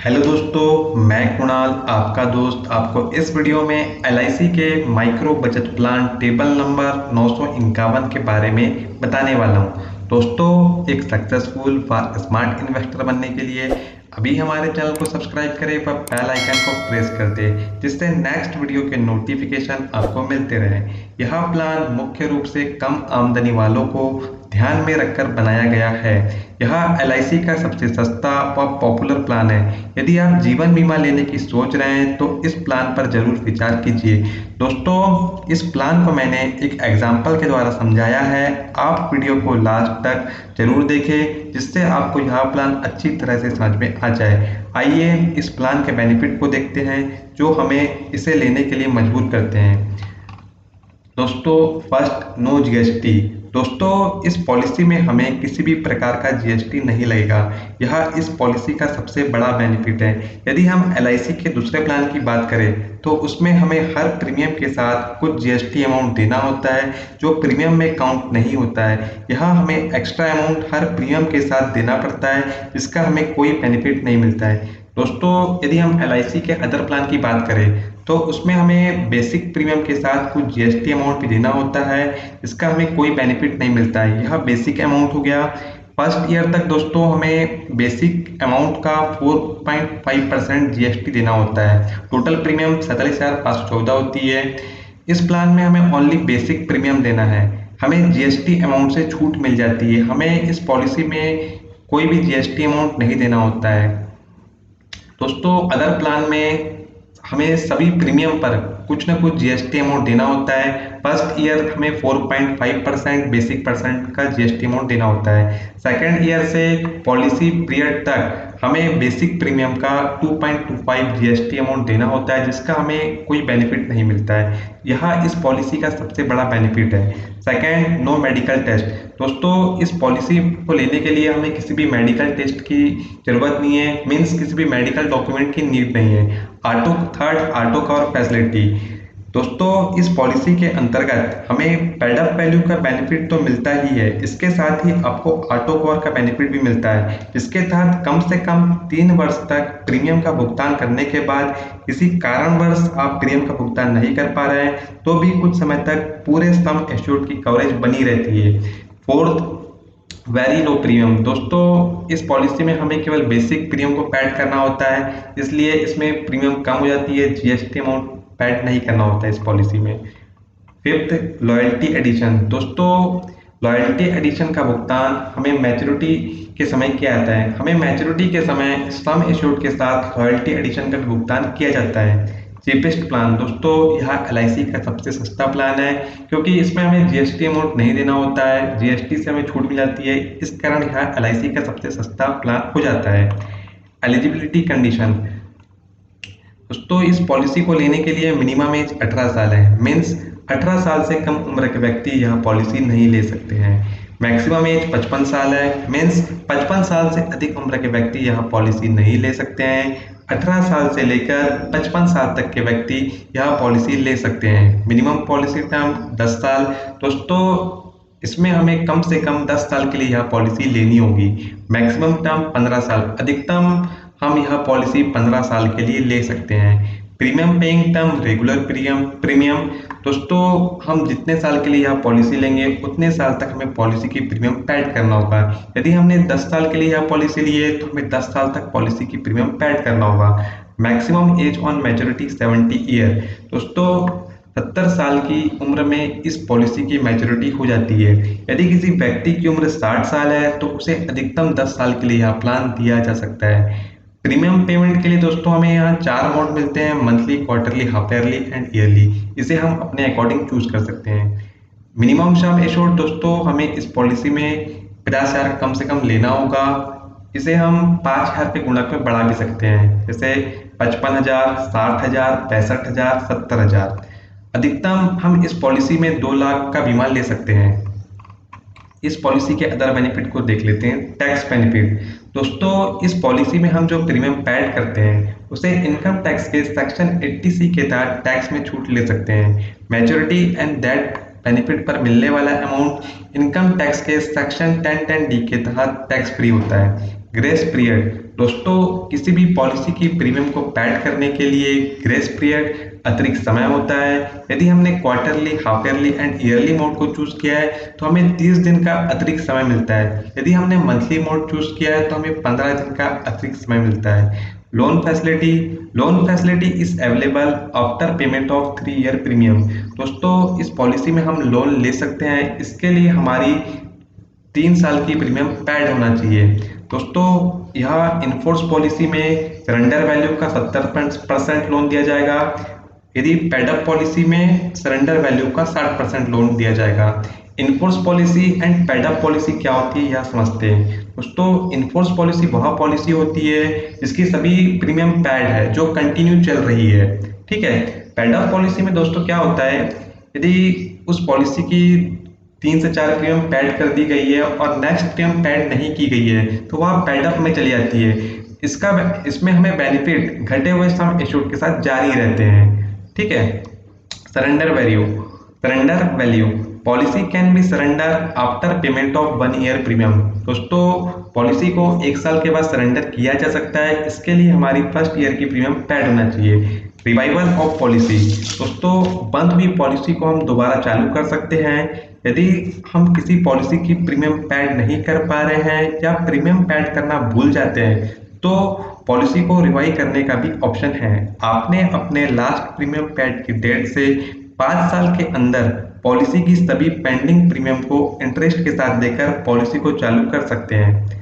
Hello दोस्तों, मैं कुणाल आपका दोस्त आपको इस वीडियो में एलआईसी के माइक्रो बचत प्लान टेबल नंबर 951 के बारे में बताने वाला हूं। दोस्तों, एक सक्सेसफुल स्मार्ट इन्वेस्टर बनने के लिए अभी हमारे चैनल को सब्सक्राइब करें व बेल आइकन को प्रेस कर दें, जिससे नेक्स्ट वीडियो के नोटिफिकेशन आपको मिलते रहें। यह प्लान मुख्य रूप से कम आमदनी वालों को ध्यान में रखकर बनाया गया है। यह एलआईसी का सबसे सस्ता व पॉपुलर प्लान है। यदि आप जीवन बीमा लेने की सोच रहे हैं तो इस प्लान पर जरूर विचार कीजिए। दोस्तों, इस प्लान को मैंने एक एग्जाम्पल के द्वारा समझाया है। आप वीडियो को लास्ट तक जरूर देखें, जिससे आपको यह प्लान अच्छी तरह से समझ में आ जाए। आइए इस प्लान के बेनिफिट को देखते हैं जो हमें इसे लेने के लिए मजबूर करते हैं। दोस्तों, फर्स्ट, नो जीएसटी। दोस्तों, इस पॉलिसी में हमें किसी भी प्रकार का जीएसटी नहीं लगेगा। यह इस पॉलिसी का सबसे बड़ा बेनिफिट है। यदि हम एलआईसी के दूसरे प्लान की बात करें तो उसमें हमें हर प्रीमियम के साथ कुछ जीएसटी अमाउंट देना होता है, जो प्रीमियम में काउंट नहीं होता है। यहाँ हमें एक्स्ट्रा अमाउंट हर प्रीमियम के साथ देना पड़ता है, जिसका हमें कोई बेनिफिट नहीं मिलता है। दोस्तों, यदि हम एलआईसी के अदर प्लान की बात करें तो उसमें हमें बेसिक प्रीमियम के साथ कुछ जीएसटी अमाउंट भी देना होता है, इसका हमें कोई बेनिफिट नहीं मिलता है। यह बेसिक अमाउंट हो गया। फर्स्ट ईयर तक दोस्तों हमें बेसिक अमाउंट का 4.5% जीएसटी देना होता है। टोटल प्रीमियम 47,514 होती है। इस प्लान में हमें ओनली बेसिक प्रीमियम देना है। हमें जीएसटी अमाउंट से छूट मिल जाती है। हमें इस पॉलिसी में कोई भी जीएसटी अमाउंट नहीं देना होता है। दोस्तों, अदर प्लान में हमें सभी प्रीमियम पर कुछ ना कुछ जीएसटी अमाउंट देना होता है। फर्स्ट ईयर हमें 4.5% बेसिक परसेंट का जीएसटी अमाउंट देना होता है। सेकेंड ईयर से पॉलिसी पीरियड तक हमें बेसिक प्रीमियम का 2.25 जीएसटी अमाउंट देना होता है, जिसका हमें कोई बेनिफिट नहीं मिलता है। यह इस पॉलिसी का सबसे बड़ा बेनिफिट है। Second, no medical test. दोस्तों, इस पॉलिसी को लेने के लिए हमें किसी भी मेडिकल टेस्ट की जरूरत नहीं है, मीन्स किसी भी मेडिकल डॉक्यूमेंट की नीड नहीं है। Auto cover facility. दोस्तों, इस पॉलिसी के अंतर्गत हमें पेड अप वैल्यू का बेनिफिट तो मिलता ही है, इसके साथ ही आपको ऑटो कवर का बेनिफिट भी मिलता है, जिसके तहत कम से कम 3 वर्ष तक प्रीमियम का भुगतान करने के बाद किसी कारणवश आप प्रीमियम का भुगतान नहीं कर पा रहे हैं तो भी कुछ समय तक पूरे सम एश्योर्ड की कवरेज बनी रहती है। Fourth, very low premium. दोस्तों, इस पॉलिसी में हमें केवल बेसिक प्रीमियम को पैड करना होता है, इसलिए इसमें प्रीमियम कम हो जाती है। जीएसटी अमाउंट पैड नहीं करना होता है इस पॉलिसी में। Fifth, loyalty addition. दोस्तों, लॉयल्टी एडिशन का भुगतान हमें मैच्योरिटी के समय किया जाता है। हमें मैच्योरिटी के समय सम एश्योर्ड के साथ लॉयल्टी एडिशन का भी भुगतान किया जाता है। Cheapest plan. दोस्तों, यह एलआईसी का सबसे सस्ता प्लान है, क्योंकि इसमें हमें जीएसटी अमाउंट नहीं देना होता है। जीएसटी से हमें छूट मिल जाती है, इस कारण यह एलआईसी का सबसे सस्ता प्लान हो जाता है। Eligibility condition. दोस्तों, इस पॉलिसी को लेने के लिए मिनिमम एज 18 साल है, मीन्स 18 साल से कम उम्र के व्यक्ति यह पॉलिसी नहीं ले सकते हैं। मैक्सिमम एज 55 साल है, मीन्स 55 साल से अधिक उम्र के व्यक्ति यह पॉलिसी नहीं ले सकते हैं। 18 साल से लेकर 55 साल तक के व्यक्ति यह पॉलिसी ले सकते हैं। मिनिमम पॉलिसी टर्म 10 साल। दोस्तों, इसमें हमें कम से कम 10 साल के लिए यह पॉलिसी लेनी होगी। मैक्सिमम टर्म 15 साल, अधिकतम हम यह पॉलिसी 15 साल के लिए ले सकते हैं। Premium paying term regular premium. दोस्तों, हम जितने साल के लिए यह पॉलिसी लेंगे उतने साल तक हमें पॉलिसी की प्रीमियम पैड करना होगा। यदि हमने 10 साल के लिए यह पॉलिसी ली है तो हमें 10 साल तक पॉलिसी की प्रीमियम पैड करना होगा। Maximum age on maturity 70 year. दोस्तों, 70 साल की उम्र में इस पॉलिसी की मैच्योरिटी हो जाती है। यदि किसी व्यक्ति की उम्र 60 साल है तो उसे अधिकतम 10 साल के लिए यह प्लान दिया जा सकता है। प्रीमियम पेमेंट के लिए दोस्तों हमें यहाँ 4 अमाउंट मिलते हैं, monthly, quarterly, half yearly and yearly. इसे हम अपने अकॉर्डिंग चूज कर सकते हैं। Minimum sum assured. दोस्तों, हमें इस पॉलिसी में 50,000 कम से कम लेना होगा। इसे हम 5,000 के गुणक में बढ़ा भी सकते हैं, जैसे 55,000, 60,000, 65,000, 70,000। अधिकतम हम इस पॉलिसी में 2 लाख का बीमा ले सकते हैं। इस पॉलिसी के अदर बेनिफिट को देख लेते हैं। Tax benefit. दोस्तों, इस पॉलिसी में हम जो प्रीमियम पैड करते हैं उसे इनकम टैक्स के सेक्शन 80C के तहत टैक्स में छूट ले सकते हैं। मैच्योरिटी एंड दैट बेनिफिट पर मिलने वाला अमाउंट इनकम टैक्स के सेक्शन 1010D के तहत टैक्स फ्री होता है। Grace period. दोस्तों किसी भी पॉलिसी की प्रीमियम को पैड करने के लिए ग्रेस पीरियड अतिरिक्त समय होता है। यदि हमने quarterly, half yearly and yearly mode को चूज किया है तो हमें 30 दिन का अतिरिक्त समय मिलता है। यदि हमने मंथली मोड चूज किया है तो हमें 15 दिन का अतिरिक्त समय मिलता है। Loan facility is available after payment of 3 year premium. दोस्तों इस पॉलिसी में हम लोन ले सकते हैं, इसके लिए हमारी 3 साल की प्रीमियम पैड होना चाहिए। दोस्तों यह इनफोर्स पॉलिसी में सरेंडर वैल्यू का 70% लोन दिया जाएगा। यदि पेड अप पॉलिसी में सरेंडर वैल्यू का 60% लोन दिया जाएगा। Enforce policy and paid up policy क्या होती है यह समझते हैं। दोस्तों इनफोर्स पॉलिसी वह पॉलिसी होती है जिसकी सभी प्रीमियम पैड है, जो कंटिन्यू चल रही है। ठीक है। पेड अप पॉलिसी में दोस्तों क्या होता है, यदि उस पॉलिसी की 3 से 4 प्रीमियम पैड कर दी गई है और नेक्स्ट प्रीमियम पैड नहीं की गई है तो वह पैड अप में चली जाती है। इसमें हमें बेनिफिट घटे हुए सम एश्योर्ड के साथ जारी रहते हैं। ठीक है। Surrender value policy can be surrender after payment of 1 year premium. दोस्तों पॉलिसी को 1 साल के बाद सरेंडर किया जा सकता है, इसके लिए हमारी फर्स्ट ईयर की प्रीमियम पैड होना चाहिए। Revival of policy. दोस्तों बंद हुई पॉलिसी को हम दोबारा चालू कर सकते हैं। यदि हम किसी पॉलिसी की प्रीमियम पैड नहीं कर पा रहे हैं या प्रीमियम पैड करना भूल जाते हैं तो पॉलिसी को रिवाइव करने का भी ऑप्शन है। आपने अपने लास्ट प्रीमियम पैड की डेट से 5 साल के अंदर पॉलिसी की सभी पेंडिंग प्रीमियम को इंटरेस्ट के साथ देकर पॉलिसी को चालू कर सकते हैं।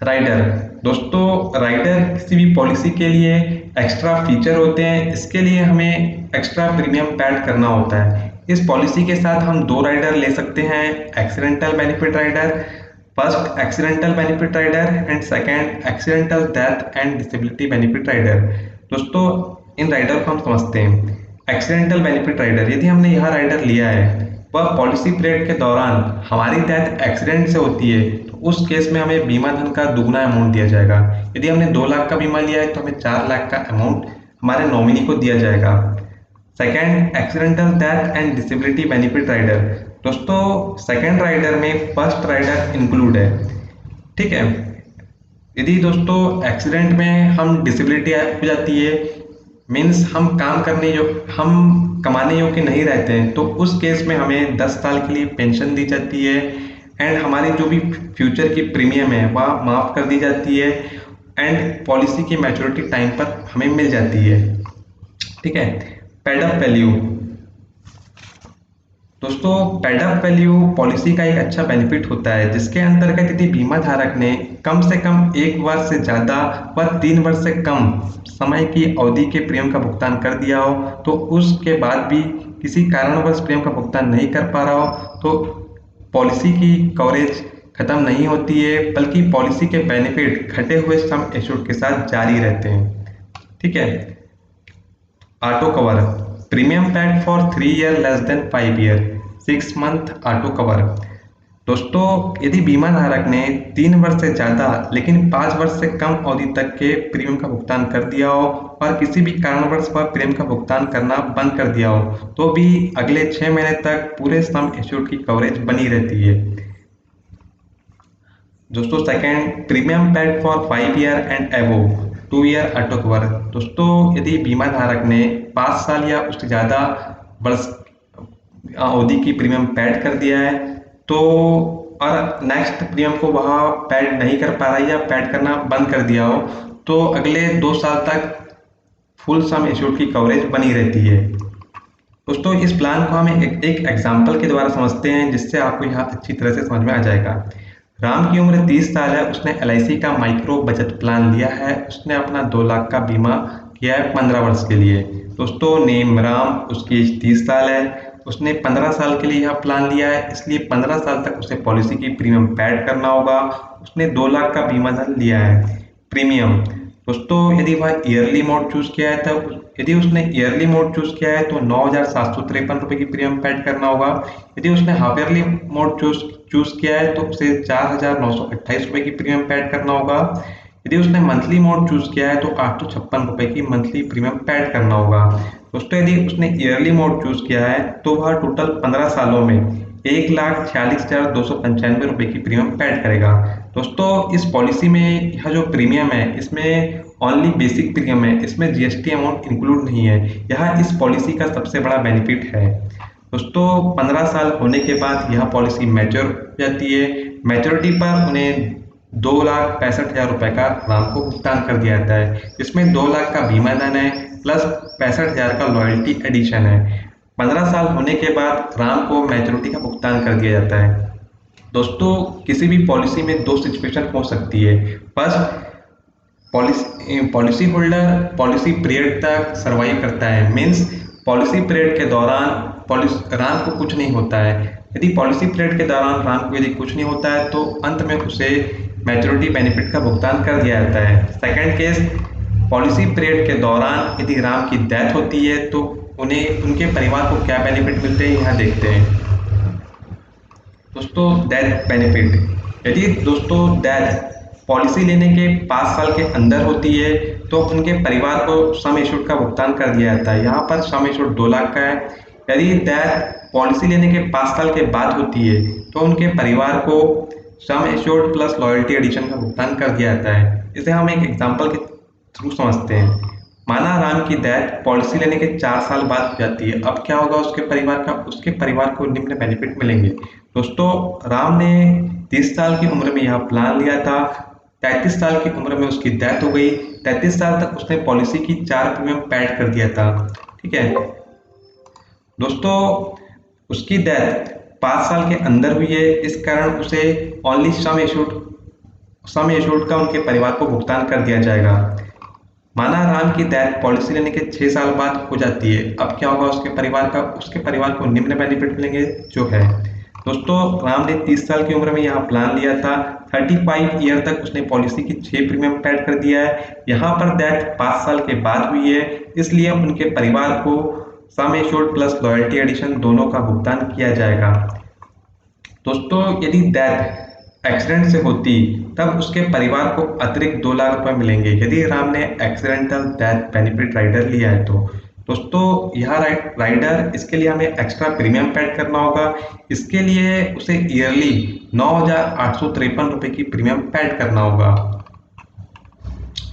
राइडर। दोस्तों राइडर किसी भी पॉलिसी के लिए एक्स्ट्रा फीचर होते हैं, इसके लिए हमें एक्स्ट्रा प्रीमियम पैड करना होता है। इस पॉलिसी के साथ हम 2 राइडर ले सकते हैं, accidental benefit rider, first accidental benefit rider and second accidental death and disability benefit rider. दोस्तों इन राइडर को हम समझते हैं। एक्सीडेंटल बेनिफिट राइडर, यदि हमने यह राइडर लिया है वह पॉलिसी पीरियड के दौरान हमारी डेथ एक्सीडेंट से होती है तो उस केस में हमें बीमा धन का दुगना अमाउंट दिया जाएगा। यदि हमने 2 लाख का बीमा लिया है तो हमें 4 लाख का अमाउंट हमारे नॉमिनी को दिया जाएगा। Second accidental death and disability benefit rider. दोस्तों सेकेंड राइडर में फर्स्ट राइडर इंक्लूड है। ठीक है। यदि दोस्तों एक्सीडेंट में हम डिसेबिलिटी हो जाती है, मीन्स हम कमाने योग्य नहीं रहते हैं, तो उस केस में हमें 10 साल के लिए पेंशन दी जाती है एंड हमारी जो भी फ्यूचर की प्रीमियम है वह माफ़ कर दी जाती है एंड पॉलिसी की मैच्योरिटी टाइम पर हमें मिल जाती है। ठीक है। Paid up value. दोस्तों पेड अप वैल्यू पॉलिसी का एक अच्छा बेनिफिट होता है जिसके अंतर्गत यदि बीमा धारक ने कम से कम 1 वर्ष से ज़्यादा व 3 वर्ष से कम समय की अवधि के प्रीमियम का भुगतान कर दिया हो तो उसके बाद भी किसी कारणवश प्रीमियम का भुगतान नहीं कर पा रहा हो तो पॉलिसी की कवरेज खत्म नहीं होती है, बल्कि पॉलिसी के बेनिफिट घटे हुए सम एश्योर्ड के साथ जारी रहते हैं। ठीक है। Auto cover premium pad for 3 year less than 5 year 6 month auto cover. दोस्तों यदि बीमा धारक ने 3 वर्ष से ज़्यादा लेकिन 5 वर्ष से कम अवधि तक के प्रीमियम का भुगतान कर दिया हो और किसी भी कारणवश वह प्रीमियम का भुगतान करना बंद कर दिया हो तो भी अगले 6 महीने तक पूरे सम एश्योर्ड की कवरेज बनी रहती है। दोस्तों second premium pad for 5 year and above 2 year auto cover. दोस्तों यदि बीमा धारक ने 5 साल या उससे ज़्यादा वर्ष अवधि की प्रीमियम पैड कर दिया है तो और नेक्स्ट प्रीमियम को वह पैड नहीं कर पा रहा है या पैड करना बंद कर दिया हो तो अगले 2 साल तक फुल सम एश्योर्ड की कवरेज बनी रहती है। दोस्तों इस प्लान को हम एक एग्जाम्पल के द्वारा समझते हैं जिससे आपको यहाँ अच्छी तरह से समझ में आ जाएगा। राम की उम्र 30 साल है, उसने LIC का माइक्रो बचत प्लान लिया है, उसने अपना 2 लाख का बीमा किया है 15 वर्ष के लिए। दोस्तों नेम राम, उसकी एज 30 साल है, उसने 15 साल के लिए यह प्लान लिया है, इसलिए 15 साल तक उसे पॉलिसी की प्रीमियम पैड करना होगा। उसने 2 लाख का बीमा धन लिया है। प्रीमियम दोस्तों यदि वह ईयरली मोड चूज किया है तो यदि उसने ईयरली मोड चूज किया है तो 9,753 रुपये की प्रीमियम पैड करना होगा। यदि उसने हाफ ईयरली मोड चूज किया है तो उसे 4,928 रुपये की प्रीमियम पैड करना होगा। यदि उसने मंथली मोड चूज किया है तो 856 रुपये की मंथली प्रीमियम पैड करना होगा। दोस्तों यदि उसने ईयरली मोड चूज किया है तो वह टोटल 15 सालों में 1,46,295 रुपये की प्रीमियम पेड करेगा। दोस्तों इस पॉलिसी में यह जो प्रीमियम है इसमें ओनली बेसिक प्रीमियम है, इसमें जीएसटी अमाउंट इंक्लूड नहीं है। यह इस पॉलिसी का सबसे बड़ा बेनिफिट है। दोस्तों 15 साल होने के बाद यह पॉलिसी मैच्योर हो जाती है। मैच्योरिटी पर उन्हें 2,65,000 रुपये का राम को भुगतान कर दिया जाता है। इसमें 2 लाख का बीमा धन है प्लस 65,000 का लॉयल्टी एडिशन है। 15 साल होने के बाद राम को मैच्योरिटी का भुगतान कर दिया जाता है। दोस्तों किसी भी पॉलिसी में दो सिचुएशन हो सकती है। First, policy holder policy period तक सर्वाइव करता है, मीन्स पॉलिसी पीरियड के दौरान राम को कुछ नहीं होता है। यदि पॉलिसी पीरियड के दौरान राम को यदि कुछ नहीं होता है तो अंत में उसे मैच्योरिटी बेनिफिट का भुगतान कर दिया जाता है। सेकंड केस, पॉलिसी पीरियड के दौरान यदि राम की डेथ होती है तो उन्हें उनके परिवार को क्या बेनिफिट मिलते हैं यहाँ देखते हैं। दोस्तों डेथ बेनिफिट, यदि दोस्तों डेथ पॉलिसी लेने के 5 साल के अंदर होती है तो उनके परिवार को सम एश्योर्ड का भुगतान कर दिया जाता है। यहाँ पर सम एश्योर्ड 2 लाख का है। यदि डेथ पॉलिसी लेने के 5 साल के बाद होती है तो उनके परिवार को sum assured plus loyalty addition का भुगतान कर दिया जाता है। इसे हम एक एग्जांपल के थ्रू समझते हैं। माना राम की डेथ पॉलिसी लेने के 4 साल बाद हो जाती है, अब क्या होगा उसके परिवार का? उसके परिवार को निम्न बेनिफिट मिलेंगे। दोस्तों राम ने 30 साल की उम्र में यह प्लान लिया था, 33 साल की उम्र में उसकी डेथ हो गई। 33 साल तक उसने पॉलिसी की 4 प्रीमियम पेड कर दिया था, ठीक है। दोस्तों उसकी डेथ 5 साल के अंदर हुई है, इस कारण उसे ओनली सम एश्योर्ड का उनके परिवार को भुगतान कर दिया जाएगा। माना राम की डेथ पॉलिसी लेने के 6 साल बाद हो जाती है, अब क्या होगा उसके परिवार को निम्न बेनिफिट मिलेंगे जो है। दोस्तों राम ने 30 साल की उम्र में यहाँ प्लान लिया था, 35 ईयर तक उसने पॉलिसी की 6 प्रीमियम पेड कर दिया है। यहाँ पर डेथ 5 साल के बाद हुई है, इसलिए उनके परिवार को sum assured plus loyalty addition दोनों का भुगतान किया जाएगा। दोस्तों यदि डेथ एक्सीडेंट से होती तब उसके परिवार को अतिरिक्त 2 लाख रुपए मिलेंगे यदि राम ने एक्सीडेंटल डेथ बेनिफिट राइडर लिया है तो। दोस्तों यह राइडर, इसके लिए हमें एक्स्ट्रा प्रीमियम पेड करना होगा। इसके लिए उसे ईयरली 9,853 रुपये की प्रीमियम पेड करना होगा।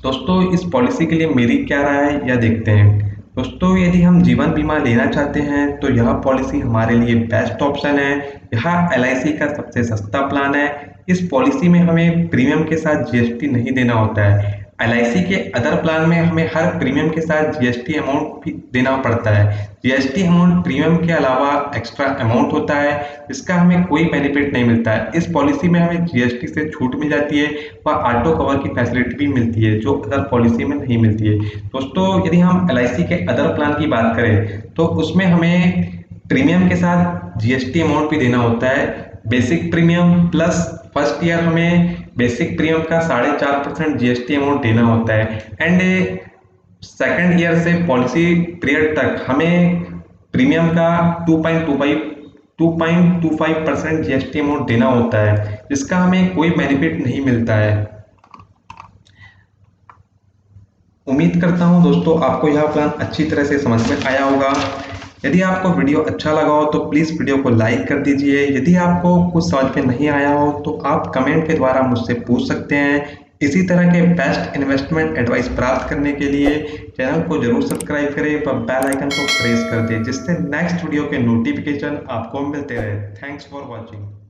दोस्तों इस पॉलिसी के लिए मेरी क्या राय है यह देखते हैं। दोस्तों यदि हम जीवन बीमा लेना चाहते हैं तो यह पॉलिसी हमारे लिए बेस्ट ऑप्शन है। यह एलआईसी का सबसे सस्ता प्लान है। इस पॉलिसी में हमें प्रीमियम के साथ जीएसटी नहीं देना होता है। एलआईसी के अदर प्लान में हमें हर प्रीमियम के साथ जीएसटी अमाउंट भी देना पड़ता है। जीएसटी अमाउंट प्रीमियम के अलावा एक्स्ट्रा अमाउंट होता है, इसका हमें कोई बेनिफिट नहीं मिलता है। इस पॉलिसी में हमें जीएसटी से छूट मिल जाती है व ऑटो कवर की फैसिलिटी भी मिलती है जो अदर पॉलिसी में नहीं मिलती है। दोस्तों यदि हम एलआईसी के अदर प्लान की बात करें तो उसमें हमें प्रीमियम के साथ जीएसटी अमाउंट भी देना होता है। Basic premium plus first year हमें बेसिक प्रीमियम का 4.5% जीएसटी अमाउंट देना होता है एंड सेकंड ईयर से पॉलिसी पीरियड तक हमें प्रीमियम का 2.25% जीएसटी अमाउंट देना होता है, जिसका हमें कोई बेनिफिट नहीं मिलता है। उम्मीद करता हूं दोस्तों आपको यह प्लान अच्छी तरह से समझ में आया होगा। यदि आपको वीडियो अच्छा लगा हो तो प्लीज़ वीडियो को लाइक कर दीजिए। यदि आपको कुछ समझ में नहीं आया हो तो आप कमेंट के द्वारा मुझसे पूछ सकते हैं। इसी तरह के बेस्ट इन्वेस्टमेंट एडवाइस प्राप्त करने के लिए चैनल को जरूर सब्सक्राइब करें व बेल आइकन को प्रेस कर दें, जिससे नेक्स्ट वीडियो के नोटिफिकेशन आपको मिलते रहे। Thanks for watching.